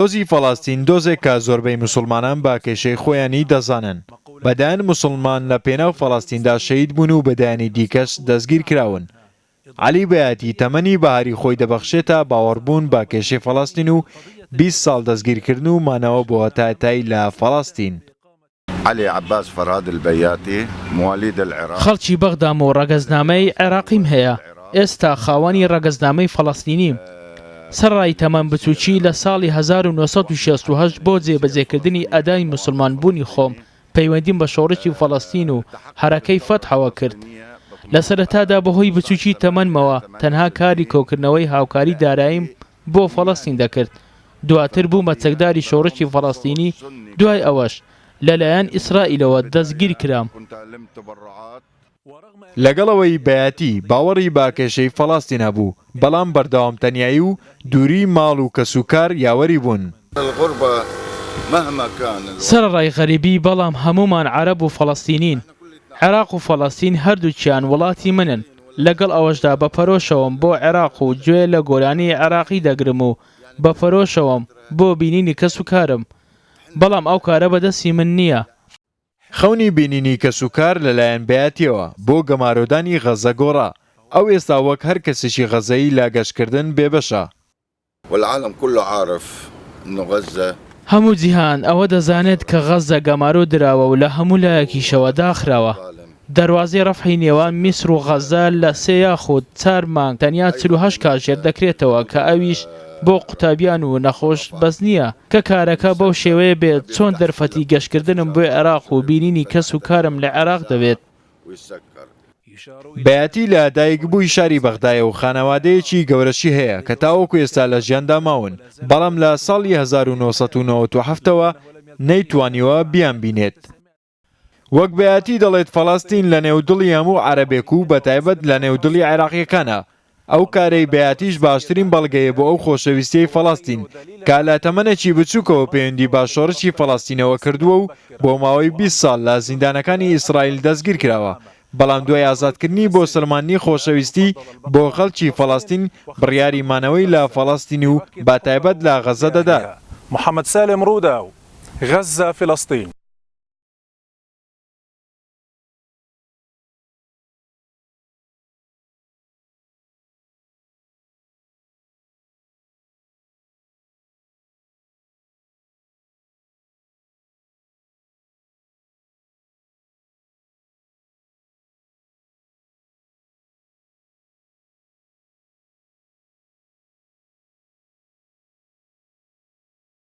دۆزی فەڵاستین دۆزێک کە زۆربەی موسڵمانان بە کێشەی خۆیانی دەزانن. بەدایان موسڵمان لە پێناو فەڵاستیندا شەهید بوون و بەدایانی دیکەش دەستگیر کراون. عەلی بەیاتی تەمەنی بەهاری خۆی دەبەخشێتە باوەڕبوون بە کێشەی فەڵاستین و 20 ساڵ دەستگیرکردن و مانەوە بۆ هەتای لە فەڵاستین. علي عباس فرهاد البياتي مواليد العراق خەڵکی بەغدام و ڕەگەزنامەی عێراقیم هەیە. ئێستا خاوەنی ڕەگەزنامەی فەڵاستینیم. سەرڕای تەمەن بچووکی لە ساڵی 1968 بۆ جێبەجێکردنی ئەدای موسڵمانبوونی خۆم پەیوەندیم بە شۆڕشی فەڵاستین و حرەکەی فەتحەوە کرد. لە سەرەتادا بەهۆی بچووکی تەمەنمەوە تەنها کاری کۆکردنەوەی هاوکاری داراییم بۆ فەڵاستین دەکرد. دواتر بوومە چەکداری شۆڕشی فەڵاستینی، دوای ئەوەش لەلایەن ئیسرائیلەوە دەستگیر کرام. لەگەڵەوەی بەیاتی باوەڕی بە کێشەی فەڵاستین هەبوو، بەڵام بەردەوامتەنیایی و دووری ماڵ و کەسوکار یاوەری بوون. سەرڕای غەریبی بەڵام هەمومان عەرەب و فەڵاستینین. عێراق و فەڵاستین هەردووچیان وڵاتی منن. لەگەڵ ئەوەشدا بەپەرۆشەوەم بۆ عێراق و گوێ لە گۆرانی عێراقی دەگرم و بەپەرۆشەوەم بۆ بینینی کەسوکارم. بەڵام ئەو کارە بەدەستی من نییە. خەونی بینینی کەسوکار لەلایەن بەیاتیەوە بۆ گەمارۆدانی غەزە گۆڕا. ئەو ئێستا وەک هەر کەسێکی غەزەیی لا گەشتکردن بێبەشە. والعالم كله عارف انه غزة هەموو جیهان ئەوە دەزانێت کە غەزە گەمارۆ دراوە و لە هەموو لایەکیشەوە داخراوە. دەواازەی ڕەفعی نێوان میسر و غەزە لە 3 یاخود 4 مانگ تەنیا 48 کاتژێر دەکرێتەوە کە ئەویش بۆ قوتابیان و نەخۆش بەس نییە کە کارەکە بەو شێوەیە بێت چۆن دەرفەتی گەشتکردنم بۆ عێراق و بینینی کەس و کارم لە عێراق دەبێت. بەیاتی لە دایکبووی شاری بەغدایە و خانەوادەیەکی گەورەشی هەیە کە تاوەکو ئێستا لە ژیاندا ماون، بەڵام لە ساڵی 1997ەوە نەیتوانیوە بیان بینێت. وەک بەیاتی دەڵێت فەڵاستین لە نێودڵی هەموو عەرەبێک و بەتایبەت لە نێودڵی عێراقیەکانە. ئەو کارەی بەیاتیش باشترین بەڵگەیە بۆ ئەو خۆشەویستیەی فەڵاستین کە لە تەمەنێکی بچووکەوە پەیوەندی بە شۆڕشی فەڵاستینەوە کردووە و بۆ ماوەی 20 ساڵ لە زیندانەکانی ئیسرائیل دەستگیر کراوە، بەڵام دوای ئازادکردنی بۆ سلمانی خۆشەویستی بۆ خەڵکی فەڵاستین بڕیاری مانەوەی لە فەڵاستین و بەتایبەت لە غەزە دەدات. محەممەد سالم ڕوودا و غەزە فلەستین.